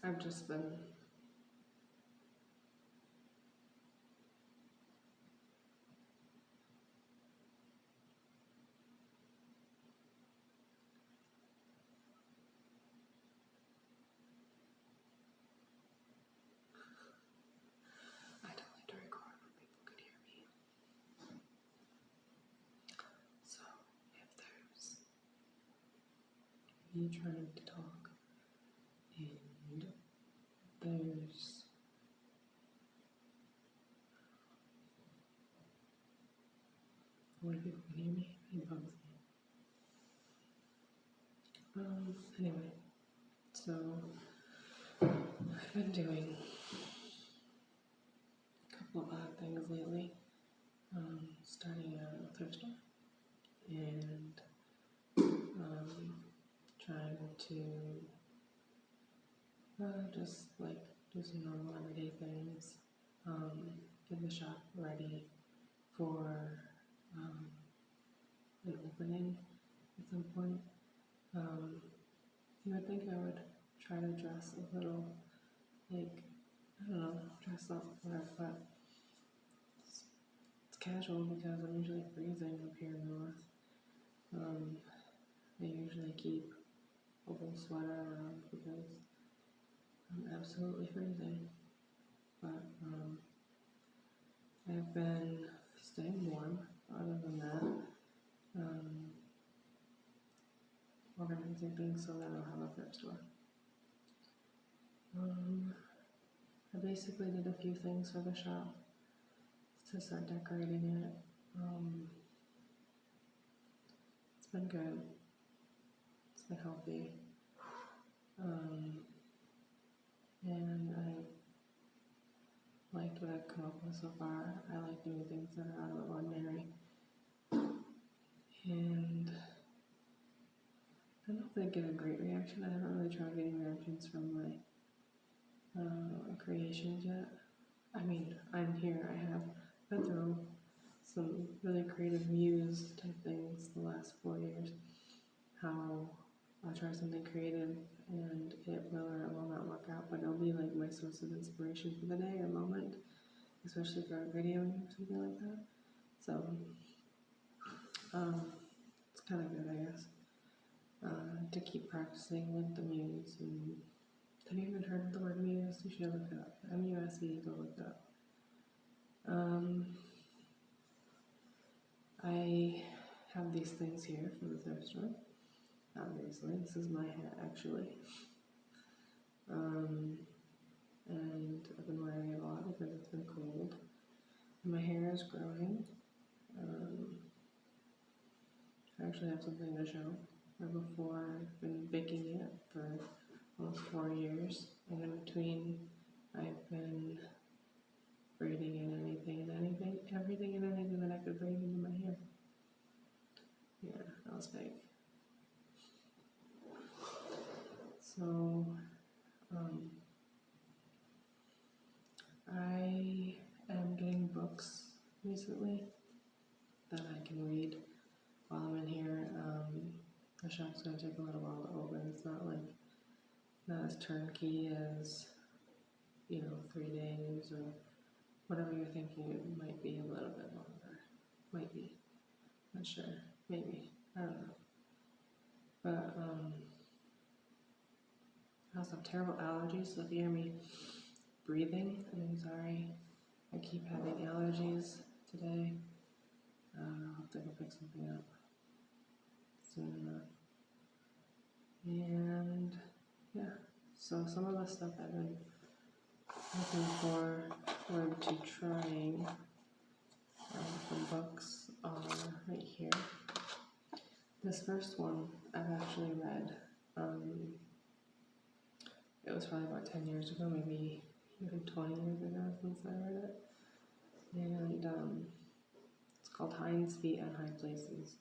I've just been I don't like to record when people could hear me. So if there's me trying to talk and there's more people can hear me, it bugs me. Anyway, so I've been doing a couple of odd things lately. Starting a thrift store and trying to just like do some normal everyday things. Get the shop ready for an opening at some point. You would think I would try to dress a little, like, I don't know, dress up for it, but it's casual because I'm usually freezing up here in the north. I usually keep a wool sweater around because I'm absolutely freezing. But I've been staying warm other than that. Organizing things so that I'll have a thrift store. I basically did a few things for the shop to start decorating it. It's been good. It's been healthy. And I liked what I've come up with so far. I like doing things that are out of the ordinary. And I don't know if they get a great reaction. I haven't really tried getting reactions from my creations yet. I mean, I'm here. I have been through some really creative muse type things the last 4 years. How I'll try something creative and it will or it will not work out, but it'll be like my source of inspiration for the day or moment, especially for a video or something like that. So it's kind of good, I guess, to keep practicing with the muse. And have you even heard of the word muse? You should look it up. M-U-S-E, go look it up. I have these things here for the thrift store. Obviously, this is my hat actually. And I've been wearing it a lot because it's been cold. And my hair is growing. I actually have something to show. Before, I've been baking it for almost 4 years, and in between, I've been braiding in everything and anything that I could braid into my hair. Yeah, that was fake. So, I am getting books recently that I can read while I'm in here. The shop's gonna take a little while to open. It's not as turnkey as, 3 days or whatever you're thinking. It might be a little bit longer. Might be. Not sure. Maybe. I don't know. But, I also have terrible allergies, so if you hear me breathing, I'm sorry. I keep having allergies today. I'll have to go pick something up soon enough. And yeah, so some of the stuff I've been looking forward to trying from books are right here. This first one I've actually read. It was probably about 10 years ago, maybe even 20 years ago since I read it. And it's called Hind's Feet on High Places.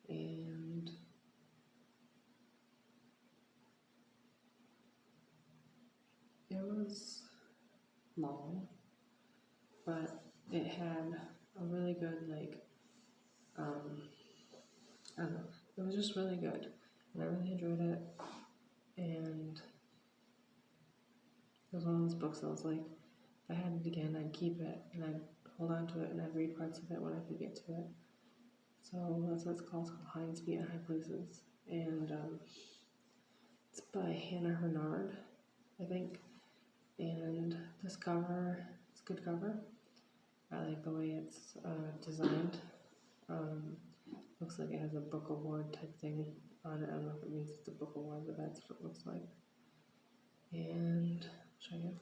And it was long, but it had a really good, I don't know, it was just really good. And I really enjoyed it. And It was one of those books that was like, if I had it again, I'd keep it and I'd hold on to it and I'd read parts of it when I could get to it. So that's what it's called. It's called Hinds Feet in High Places. And it's by Hannah Hurnard, I think. And this cover, it's a good cover. I like the way it's designed. Looks like it has a book award type thing on it. I don't know if it means it's a book award, but that's what it looks like. And I'll show you.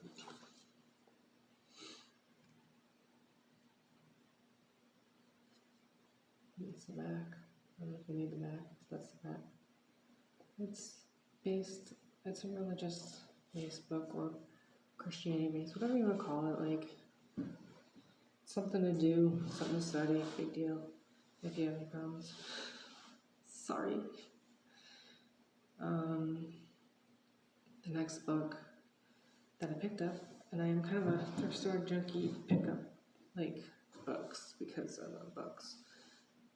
It's the back. I don't know if you need the back. That's the back. It's a religious based book or Christianity based, whatever you want to call it. Like something to do, something to study, big deal. If you have any problems. Sorry. The next book that I picked up, and I am kind of a thrift store junkie, pick up like books because I love books.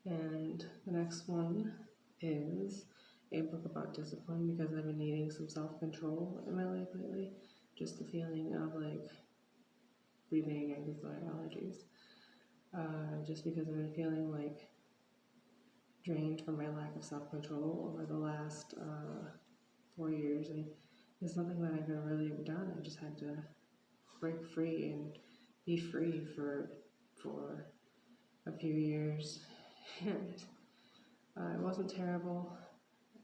And the next one is a book about discipline because I've been needing some self-control in my life lately. Just the feeling of like breathing and allergies. Just because I've been feeling like drained from my lack of self-control over the last 4 years, and it's nothing that I've ever really done. I just had to break free and be free for a few years, and it wasn't terrible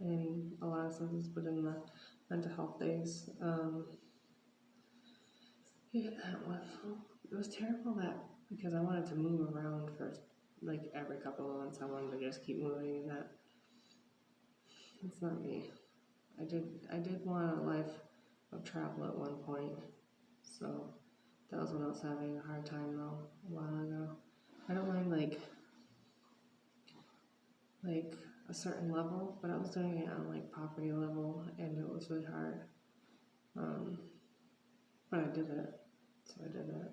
in a lot of senses, but in the mental health days, it was terrible that because I wanted to move around for like every couple of months. I wanted to just keep moving, and that's not me. I did want a life of travel at one point, so that was when I was having a hard time though, a while ago. I don't mind like a certain level, but I was doing it on like poverty level, and it was really hard. But I did it, so I did it.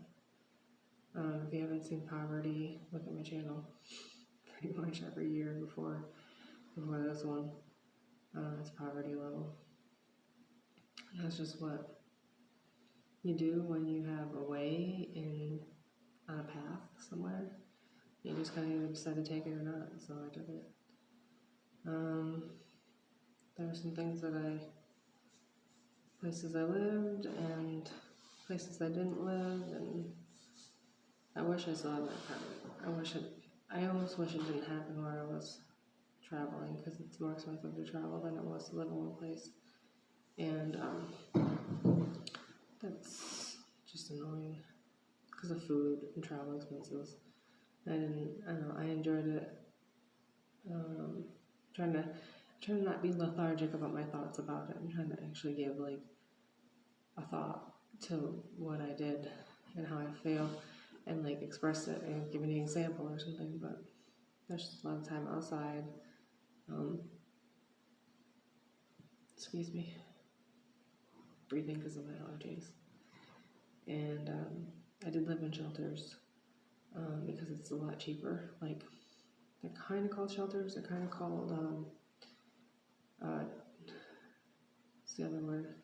If you haven't seen Poverty, look at my channel. Pretty much every year before this one, it's poverty level. And that's just what you do when you have a way on a path somewhere. You just kind of either decide to take it or not. So I did it. There were some things places I lived and places I didn't live, and I wish I still had my apartment. I almost wish it didn't happen where I was traveling, because it's more expensive to travel than it was to live in one place. And that's just annoying because of food and travel expenses. I don't know, I enjoyed it. Trying to not be lethargic about my thoughts about it. I'm trying to actually give like a thought to what I did and how I feel, and like express it and give an example or something. But there's just a lot of time outside. Excuse me, breathing because of my allergies. And I did live in shelters because it's a lot cheaper. Like they're kind of called shelters. They're kind of called what's the other word?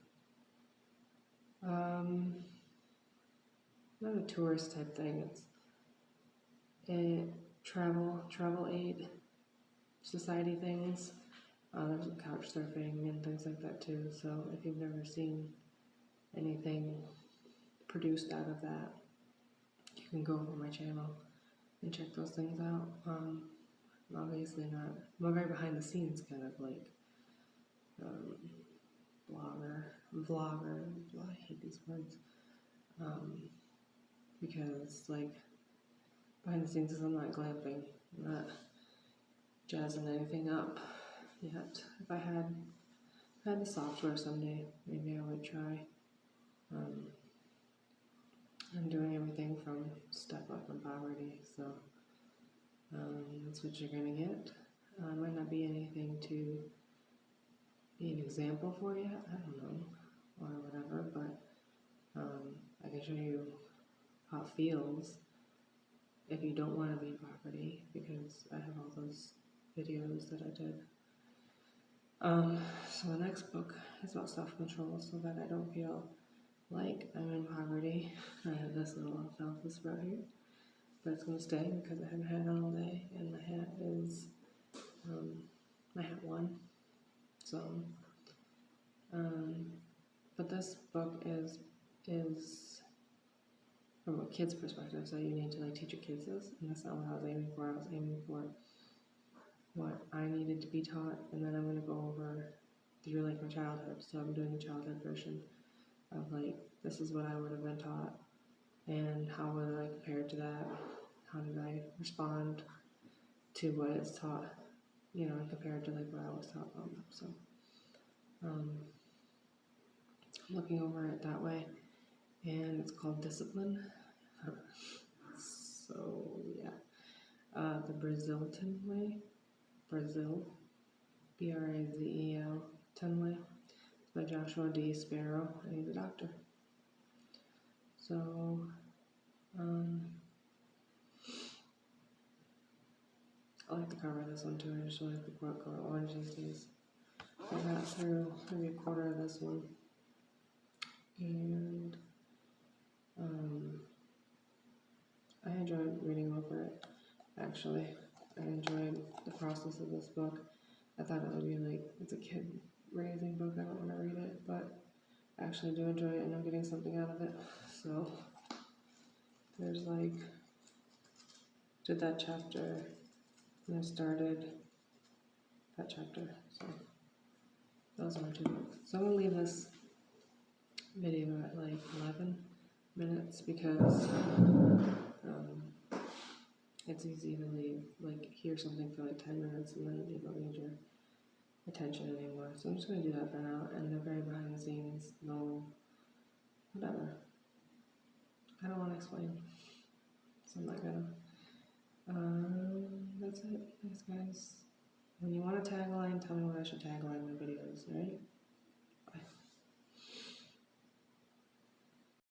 Not a tourist type thing. It's a travel aid society things. There's couch surfing and things like that too. So if you've never seen anything produced out of that, you can go over my channel and check those things out. Obviously not. I'm a very behind the scenes kind of like vlogger. I hate these words. Because like behind the scenes is I'm not glamping. I'm not jazzing anything up yet. If I had the software someday, maybe I would try. I'm doing everything from step up in poverty, so that's what you're gonna get. Might not be anything to be an example for yet, I don't know, or whatever, but I can show you how it feels if you don't want to be in poverty, because I have all those videos that I did. So the next book is about self-control, so that I don't feel like I'm in poverty. I have this little alfalfa sprout here, but it's gonna stay because I haven't had it all day, and my hat is my hat won. So, but this book is from a kid's perspective, so you need to like teach your kids this, and that's not what I was aiming for. I was aiming for what I needed to be taught, and then I'm gonna go over through like my childhood. So I'm doing the childhood version of like this is what I would have been taught, and how would I compare to that? How did I respond to what is taught? You know, compared to like what I was taught from them. So, looking over it that way, and it's called Discipline. So yeah, the Brazilton way, Brazil, Brazel, way, by Joshua D. Sparrow, and he's a doctor. So, I like the cover of this one too. I just like the front cover. Orange these days. I got through maybe a quarter of this one, and I enjoyed reading over it. Actually, I enjoyed the process of this book. I thought it would be like it's a kid raising book. I don't want to read it, but I actually do enjoy it, and I'm getting something out of it. So there's like did that chapter, and I started that chapter. So those are my 2 books. So I'm gonna leave this video at like 11 minutes because it's easy to leave, like hear something for like 10 minutes and then you don't need your attention anymore. So I'm just gonna do that for now, and the very behind the scenes, no, whatever. I don't want to explain, so I'm not gonna. That's it. Thanks, guys. When you want a tagline, tell me what I should tagline my videos, right?